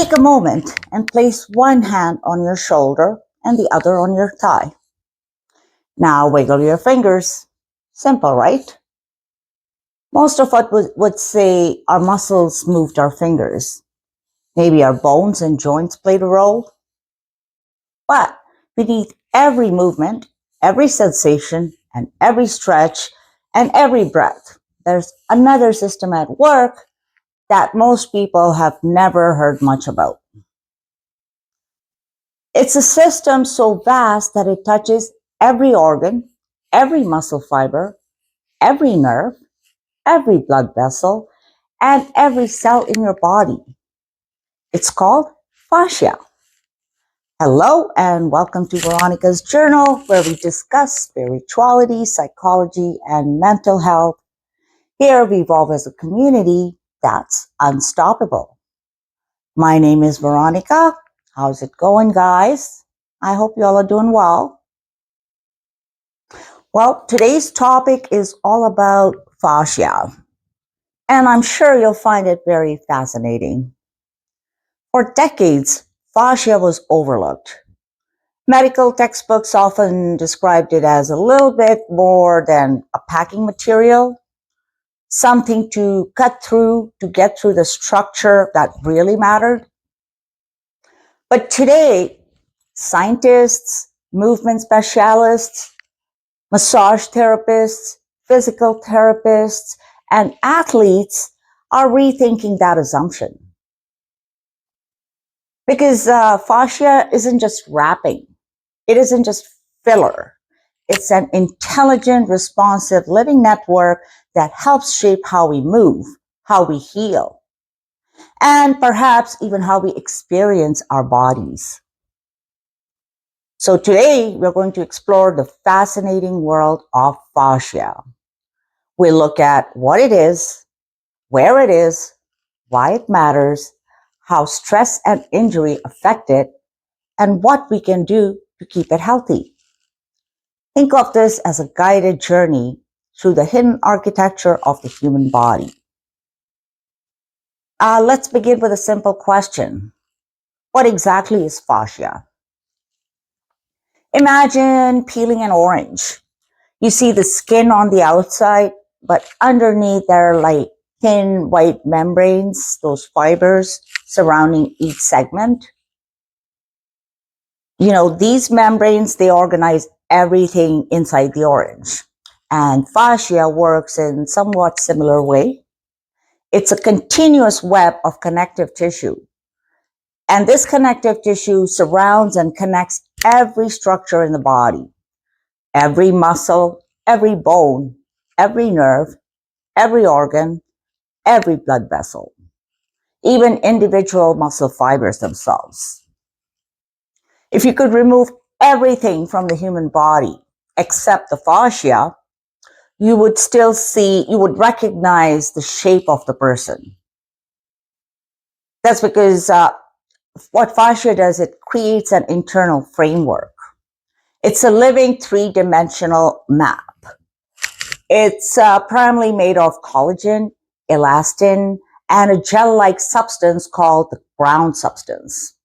Take a moment and place one hand on your shoulder and the other on your thigh. Now wiggle your fingers. Simple, right? Most of us would say our muscles moved our fingers. Maybe our bones and joints played a role. But beneath every movement, every sensation, and every stretch, and every breath, there's another system at work that most people have never heard much about. It's a system so vast that it touches every organ, every muscle fiber, every nerve, every blood vessel, and every cell in your body. It's called fascia. Hello and welcome to Veronica's Journal, where we discuss spirituality, psychology, and mental health. Here we evolve as a community that's unstoppable. My name is Veronica. How's it going, guys? I hope you all are doing well. Well, today's topic is all about fascia, and I'm sure you'll find it very fascinating. For decades, fascia was overlooked. Medical textbooks often described it as a little bit more than a packing material, something to cut through to get through the structure that really mattered. But today, scientists, movement specialists, massage therapists, physical therapists, and athletes are rethinking that assumption. Because fascia isn't just wrapping. It isn't just filler. It's an intelligent, responsive living network that helps shape how we move, how we heal, and perhaps even how we experience our bodies. So today, we're going to explore the fascinating world of fascia. We'll look at what it is, where it is, why it matters, how stress and injury affect it, and what we can do to keep it healthy. Think of this as a guided journey through the hidden architecture of the human body. Let's begin with a simple question. What exactly is fascia? Imagine peeling an orange. You see the skin on the outside, but underneath there are like thin white membranes, those fibers surrounding each segment. You know, these membranes, they organize everything inside the orange. And fascia works in somewhat similar way. It's a continuous web of connective tissue. And this connective tissue surrounds and connects every structure in the body, every muscle, every bone, every nerve, every organ, every blood vessel, even individual muscle fibers themselves. If you could remove everything from the human body except the fascia, you would recognize the shape of the person. That's because what fascia does, it creates an internal framework. It's a living three-dimensional map. It's primarily made of collagen, elastin, and a gel-like substance called the ground substance.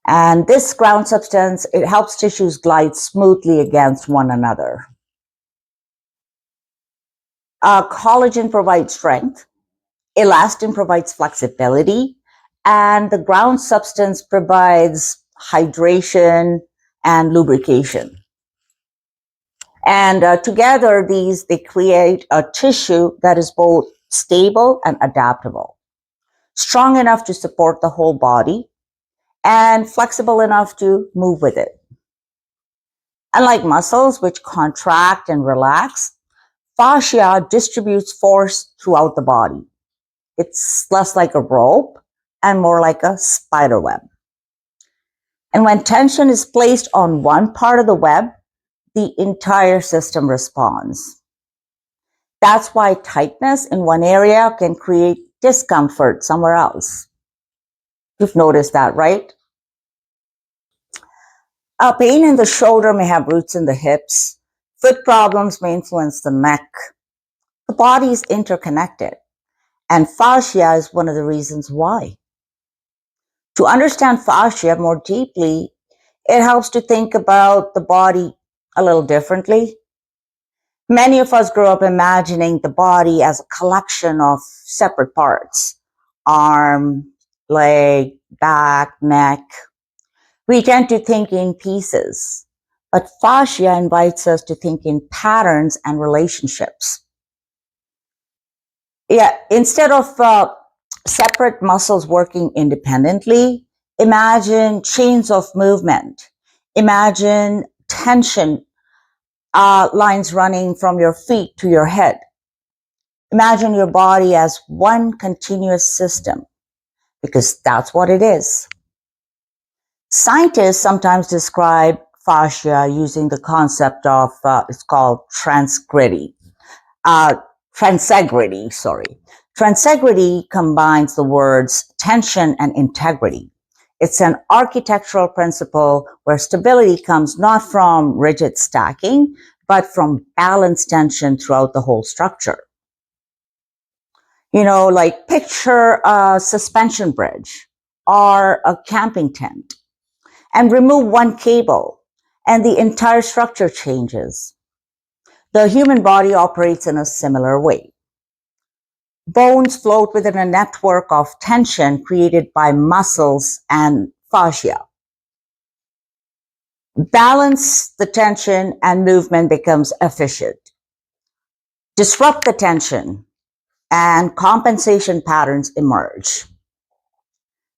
And this ground substance, it helps tissues glide smoothly against one another. Collagen provides strength, elastin provides flexibility, and the ground substance provides hydration and lubrication. And together, they create a tissue that is both stable and adaptable, strong enough to support the whole body, and flexible enough to move with it. Unlike muscles, which contract and relax, fascia distributes force throughout the body. It's less like a rope and more like a spider web. And when tension is placed on one part of the web, the entire system responds. That's why tightness in one area can create discomfort somewhere else. You've noticed that, right? Pain in the shoulder may have roots in the hips. Foot problems may influence the neck. The body is interconnected, and fascia is one of the reasons why. To understand fascia more deeply, it helps to think about the body a little differently. Many of us grow up imagining the body as a collection of separate parts: arm, leg, back, neck. We tend to think in pieces, but fascia invites us to think in patterns and relationships. Yeah, instead of separate muscles working independently, imagine chains of movement. Imagine tension lines running from your feet to your head. Imagine your body as one continuous system, because that's what it is. Scientists sometimes describe fascia using the concept of, it's called uh, transegrity, sorry. Transegrity combines the words tension and integrity. It's an architectural principle where stability comes not from rigid stacking, but from balanced tension throughout the whole structure. Like picture a suspension bridge or a camping tent and remove one cable and the entire structure changes. The human body operates in a similar way. Bones float within a network of tension created by muscles and fascia. Balance the tension and movement becomes efficient. Disrupt the tension and compensation patterns emerge.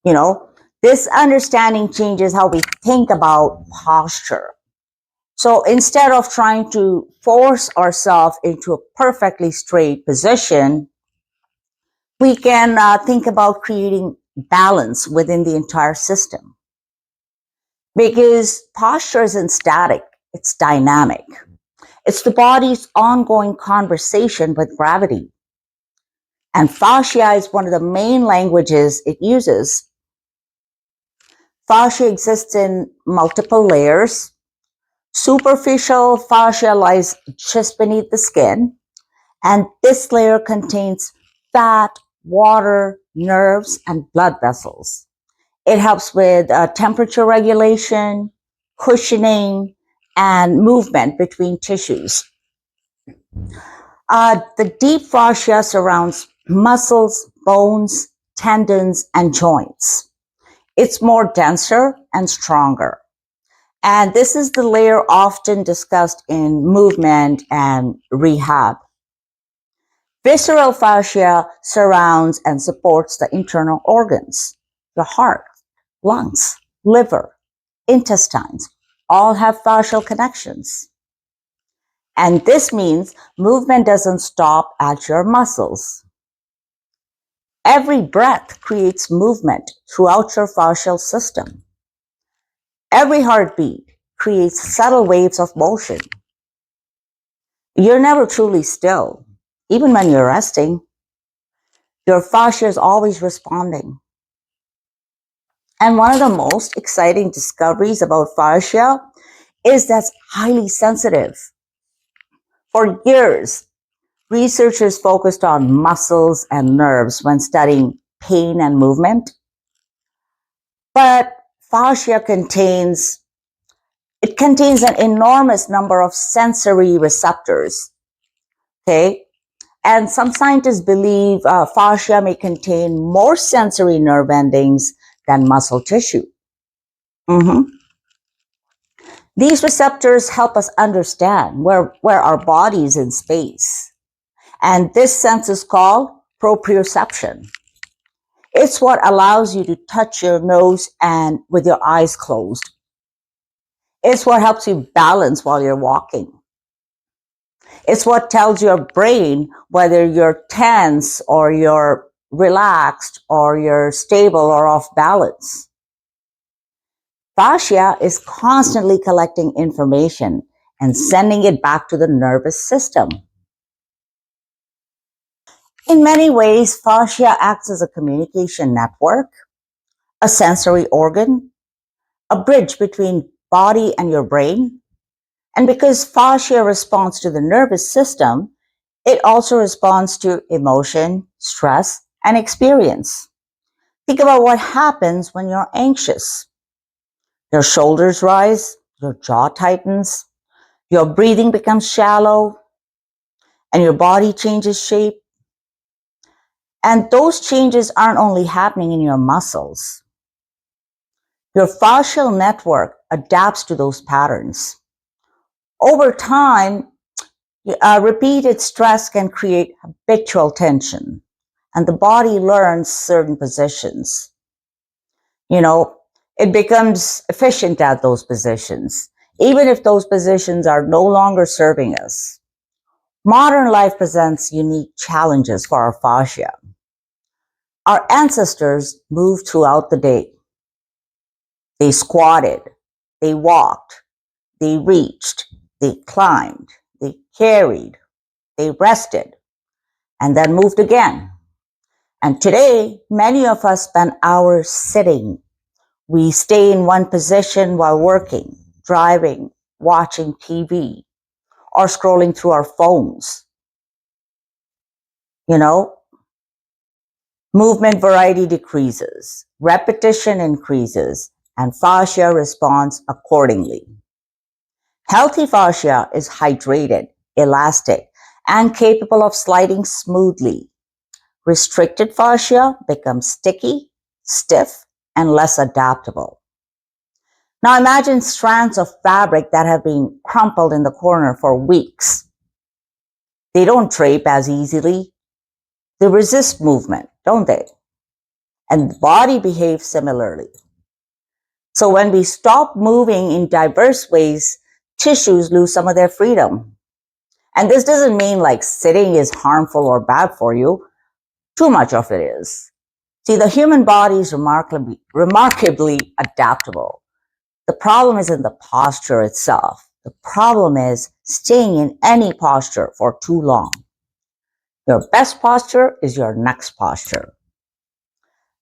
You know, this understanding changes how we think about posture. So instead of trying to force ourselves into a perfectly straight position, we can think about creating balance within the entire system. Because posture isn't static, it's dynamic. It's the body's ongoing conversation with gravity. And fascia is one of the main languages it uses. Fascia exists in multiple layers. Superficial fascia lies just beneath the skin, and this layer contains fat, water, nerves, and blood vessels. It helps with temperature regulation, cushioning, and movement between tissues. The deep fascia surrounds muscles, bones, tendons, and joints. It's more denser and stronger. And this is the layer often discussed in movement and rehab. Visceral fascia surrounds and supports the internal organs. The heart, lungs, liver, intestines all have fascial connections. And this means movement doesn't stop at your muscles. Every breath creates movement throughout your fascial system. Every heartbeat creates subtle waves of motion. You're never truly still. Even when you're resting, your fascia is always responding. And one of the most exciting discoveries about fascia is that it's highly sensitive. For years, researchers focused on muscles and nerves when studying pain and movement. But fascia contains an enormous number of sensory receptors. Okay. And some scientists believe fascia may contain more sensory nerve endings than muscle tissue. Mhm. These receptors help us understand where our body is in space. And this sense is called proprioception. It's what allows you to touch your nose and with your eyes closed. It's what helps you balance while you're walking. It's what tells your brain whether you're tense or you're relaxed or you're stable or off balance. Fascia is constantly collecting information and sending it back to the nervous system. In many ways, fascia acts as a communication network, a sensory organ, a bridge between body and your brain. And because fascia responds to the nervous system, it also responds to emotion, stress, and experience. Think about what happens when you're anxious. Your shoulders rise, your jaw tightens, your breathing becomes shallow, and your body changes shape. And those changes aren't only happening in your muscles. Your fascial network adapts to those patterns. Over time, repeated stress can create habitual tension, and the body learns certain positions. You know, it becomes efficient at those positions, even if those positions are no longer serving us. Modern life presents unique challenges for our fascia. Our ancestors moved throughout the day. They squatted, they walked, they reached, they climbed, they carried, they rested, and then moved again. And today, many of us spend hours sitting. We stay in one position while working, driving, watching TV, or scrolling through our phones. You know, movement variety decreases, repetition increases, and fascia responds accordingly. Healthy fascia is hydrated, elastic, and capable of sliding smoothly. Restricted fascia becomes sticky, stiff, and less adaptable. Now imagine strands of fabric that have been crumpled in the corner for weeks. They don't drape as easily. They resist movement, don't they? And the body behaves similarly. So when we stop moving in diverse ways, tissues lose some of their freedom. And this doesn't mean like sitting is harmful or bad for you. Too much of it is. See, the human body is remarkably adaptable. The problem isn't the posture itself. The problem is staying in any posture for too long. Your best posture is your next posture.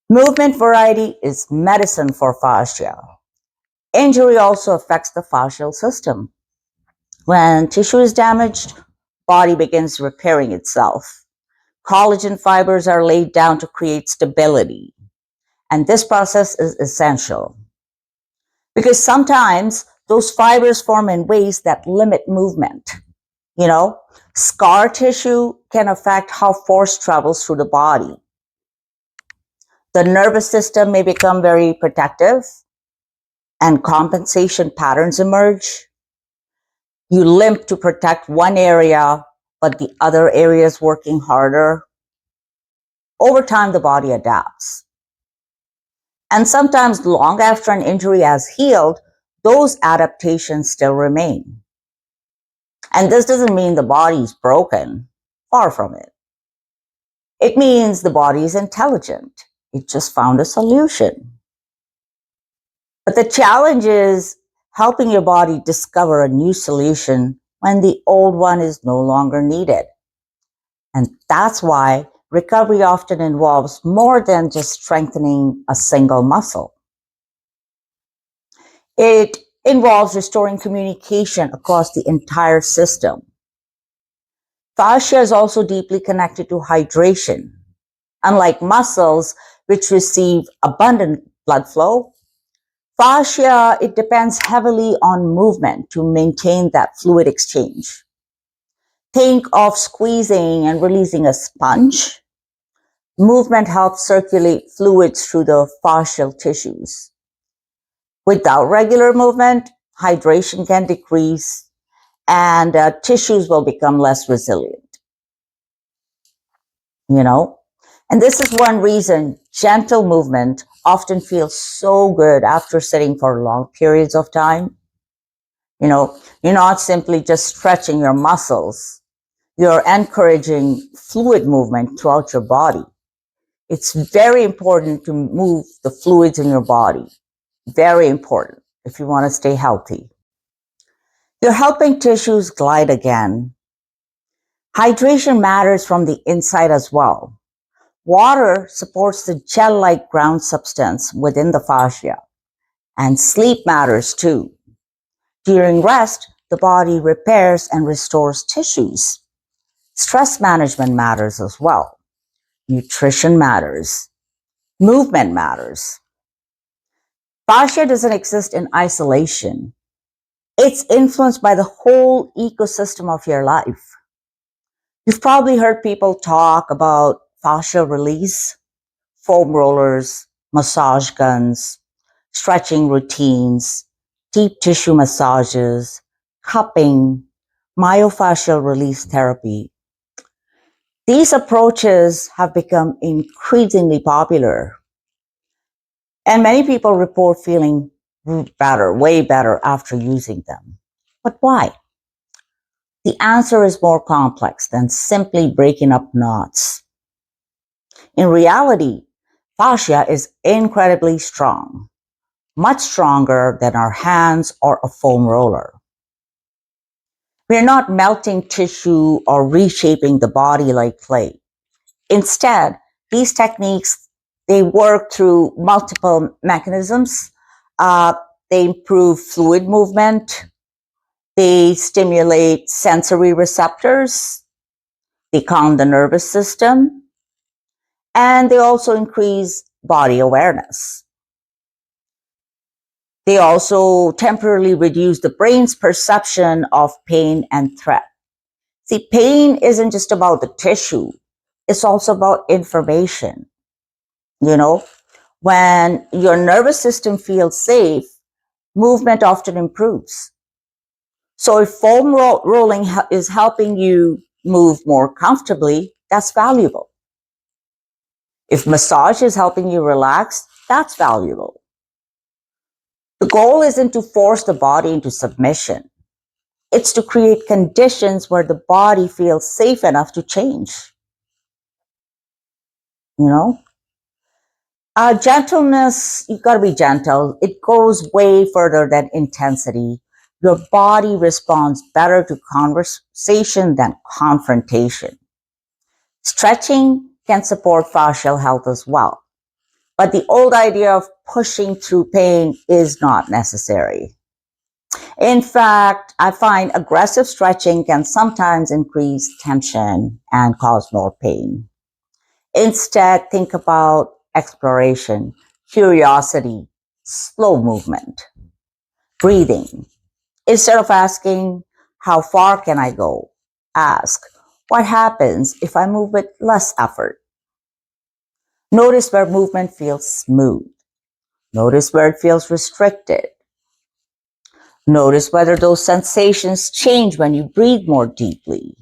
Movement variety is medicine for fascia. Injury also affects the fascial system. When tissue is damaged, body begins repairing itself. Collagen fibers are laid down to create stability. And this process is essential because sometimes those fibers form in ways that limit movement. You know, scar tissue can affect how force travels through the body. The nervous system may become very protective and compensation patterns emerge. You limp to protect one area, but the other area is working harder. Over time, the body adapts. And sometimes long after an injury has healed, those adaptations still remain. And this doesn't mean the body is broken. Far from it. It means the body is intelligent. It just found a solution. But the challenge is helping your body discover a new solution when the old one is no longer needed. And that's why recovery often involves more than just strengthening a single muscle. It involves restoring communication across the entire system. Fascia is also deeply connected to hydration. Unlike muscles, which receive abundant blood flow, fascia, it depends heavily on movement to maintain that fluid exchange. Think of squeezing and releasing a sponge. Movement helps circulate fluids through the fascial tissues. Without regular movement, hydration can decrease and tissues will become less resilient. You know? And this is one reason gentle movement often feels so good after sitting for long periods of time. You know, you're not simply just stretching your muscles. You're encouraging fluid movement throughout your body. It's very important to move the fluids in your body. Very important if you want to stay healthy. You're helping tissues glide again. Hydration matters from the inside as well. Water supports the gel-like ground substance within the fascia. And sleep matters too. During rest, the body repairs and restores tissues. Stress management matters as well. Nutrition matters. Movement matters. Fascia doesn't exist in isolation. It's influenced by the whole ecosystem of your life. You've probably heard people talk about fascia release, foam rollers, massage guns, stretching routines, deep tissue massages, cupping, myofascial release therapy. These approaches have become increasingly popular, and many people report feeling better, way better after using them. But why? The answer is more complex than simply breaking up knots. In reality, fascia is incredibly strong, much stronger than our hands or a foam roller. We're not melting tissue or reshaping the body like clay. Instead, these techniques, they work through multiple mechanisms. Uh, they improve fluid movement. They stimulate sensory receptors. They calm the nervous system. And they also increase body awareness. They also temporarily reduce the brain's perception of pain and threat. See, pain isn't just about the tissue. It's also about information. You know, when your nervous system feels safe, movement often improves. So if foam rolling is helping you move more comfortably, that's valuable. If massage is helping you relax, that's valuable. The goal isn't to force the body into submission. It's to create conditions where the body feels safe enough to change. You know, gentleness, you gotta be gentle. It goes way further than intensity. Your body responds better to conversation than confrontation. Stretching can support fascial health as well. But the old idea of pushing through pain is not necessary. In fact, I find aggressive stretching can sometimes increase tension and cause more pain. Instead, think about exploration, curiosity, slow movement, breathing. Instead of asking, how far can I go? Ask, what happens if I move with less effort? Notice where movement feels smooth. Notice where it feels restricted. Notice whether those sensations change when you breathe more deeply.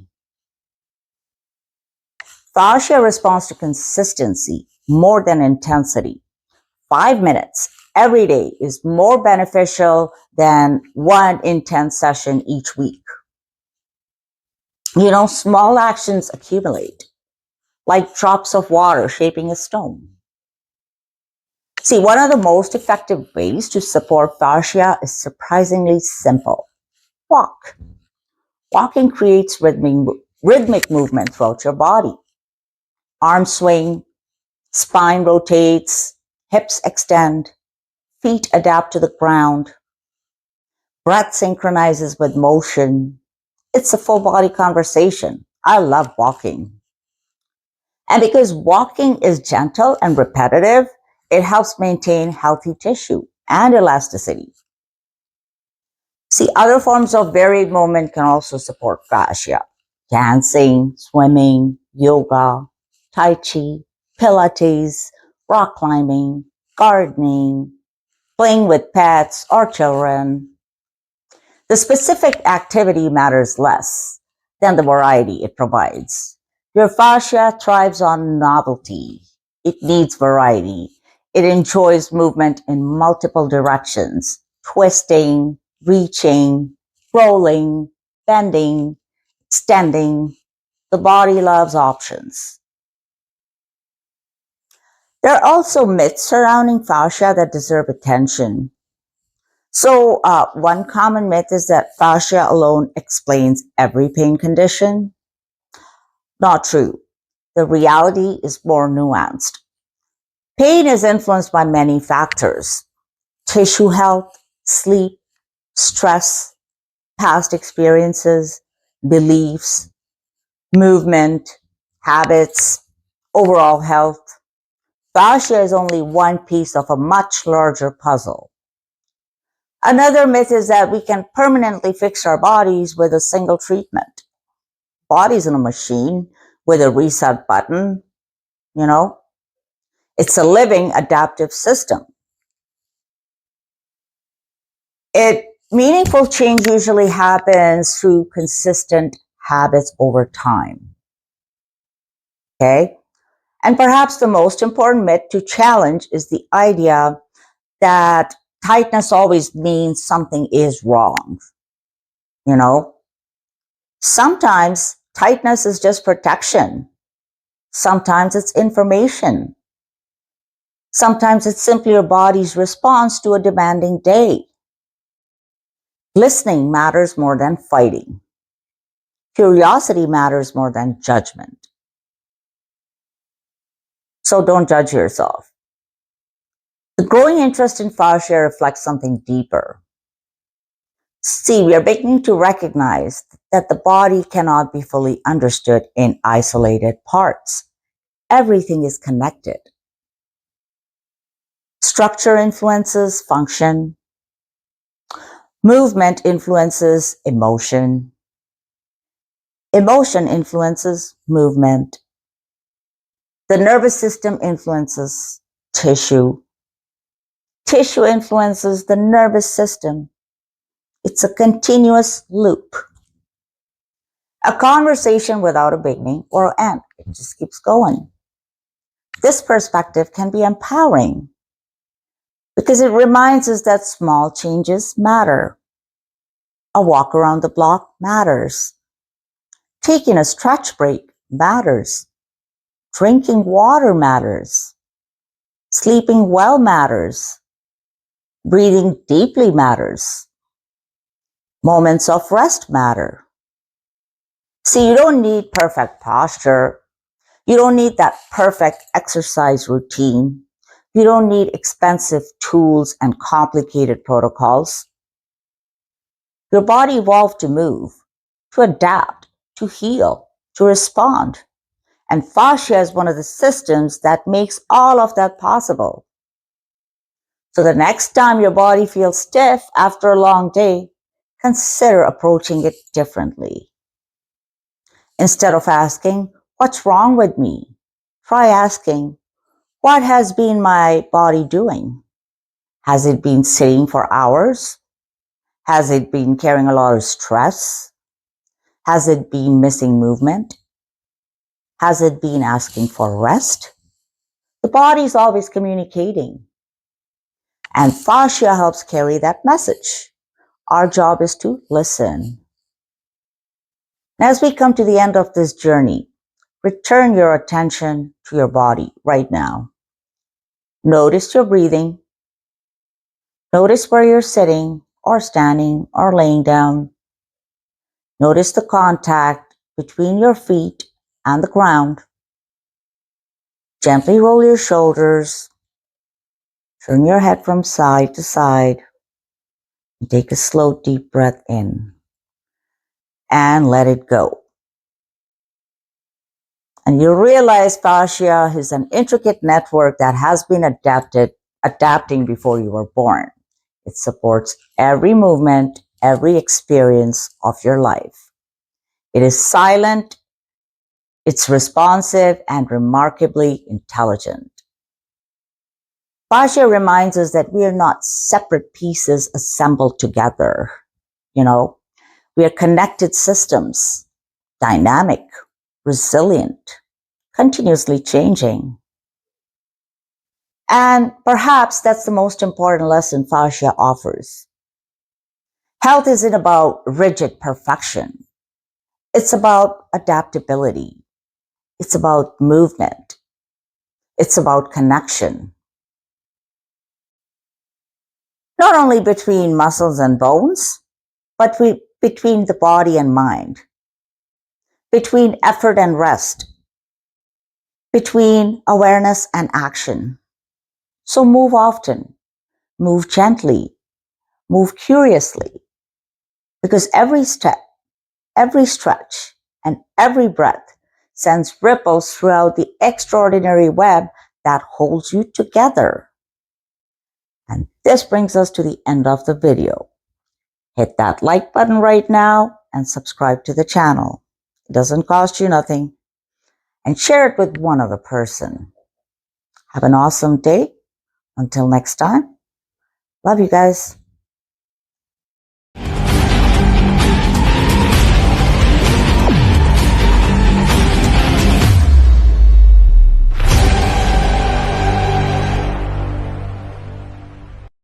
Fascia responds to consistency more than intensity. 5 minutes every day is more beneficial than one intense session each week. You know, small actions accumulate, like drops of water shaping a stone. See, one of the most effective ways to support fascia is surprisingly simple. Walk. Walking creates rhythmic movement throughout your body. Arms swing, spine rotates, hips extend, feet adapt to the ground, breath synchronizes with motion. It's a full body conversation. I love walking. And because walking is gentle and repetitive, it helps maintain healthy tissue and elasticity. See, other forms of varied movement can also support fascia. Dancing, swimming, yoga, tai chi, pilates, rock climbing, gardening, playing with pets or children. The specific activity matters less than the variety it provides. Your fascia thrives on novelty. It needs variety. It enjoys movement in multiple directions, twisting, reaching, rolling, bending, extending. The body loves options. There are also myths surrounding fascia that deserve attention. So, one common myth is that fascia alone explains every pain condition. Not true. The reality is more nuanced. Pain is influenced by many factors: tissue health, sleep, stress, past experiences, beliefs, movement, habits, overall health. Fascia is only one piece of a much larger puzzle. Another myth is that we can permanently fix our bodies with a single treatment. Body's in a machine with a reset button, you know. It's a living adaptive system. Meaningful change usually happens through consistent habits over time. Okay? And perhaps the most important myth to challenge is the idea that tightness always means something is wrong. You know, sometimes tightness is just protection. Sometimes it's information. Sometimes it's simply your body's response to a demanding day. Listening matters more than fighting. Curiosity matters more than judgment. So don't judge yourself. The growing interest in fascia reflects something deeper. See, we are beginning to recognize that the body cannot be fully understood in isolated parts. Everything is connected. Structure influences function. Movement influences emotion. Emotion influences movement. The nervous system influences tissue. Tissue influences the nervous system. It's a continuous loop. A conversation without a beginning or end. It just keeps going. This perspective can be empowering because it reminds us that small changes matter. A walk around the block matters. Taking a stretch break matters. Drinking water matters. Sleeping well matters. Breathing deeply matters. Moments of rest matter. See, you don't need perfect posture. You don't need that perfect exercise routine. You don't need expensive tools and complicated protocols. Your body evolved to move, to adapt, to heal, to respond. And fascia is one of the systems that makes all of that possible. So the next time your body feels stiff after a long day, consider approaching it differently. Instead of asking, "What's wrong with me?" try asking, "What has been my body doing? Has it been sitting for hours? Has it been carrying a lot of stress? Has it been missing movement? Has it been asking for rest?" The body is always communicating. And fascia helps carry that message. Our job is to listen. As we come to the end of this journey, return your attention to your body right now. Notice your breathing. Notice where you're sitting or standing or laying down. Notice the contact between your feet and the ground. Gently roll your shoulders. Turn your head from side to side. And take a slow, deep breath in. And let it go. And you realize fascia is an intricate network that has been adapting before you were born. It supports every movement, every experience of your life. It is silent, it's responsive, and remarkably intelligent. Fascia reminds us that we are not separate pieces assembled together. You know, we are connected systems, dynamic, resilient, continuously changing. And perhaps that's the most important lesson fascia offers. Health isn't about rigid perfection. It's about adaptability. It's about movement. It's about connection. Not only between muscles and bones, but between the body and mind, between effort and rest, between awareness and action. So move often, move gently, move curiously, because every step, every stretch, and every breath sends ripples throughout the extraordinary web that holds you together. And this brings us to the end of the video. Hit that like button right now and subscribe to the channel. It doesn't cost you nothing. And share it with one other person. Have an awesome day. Until next time. Love you guys.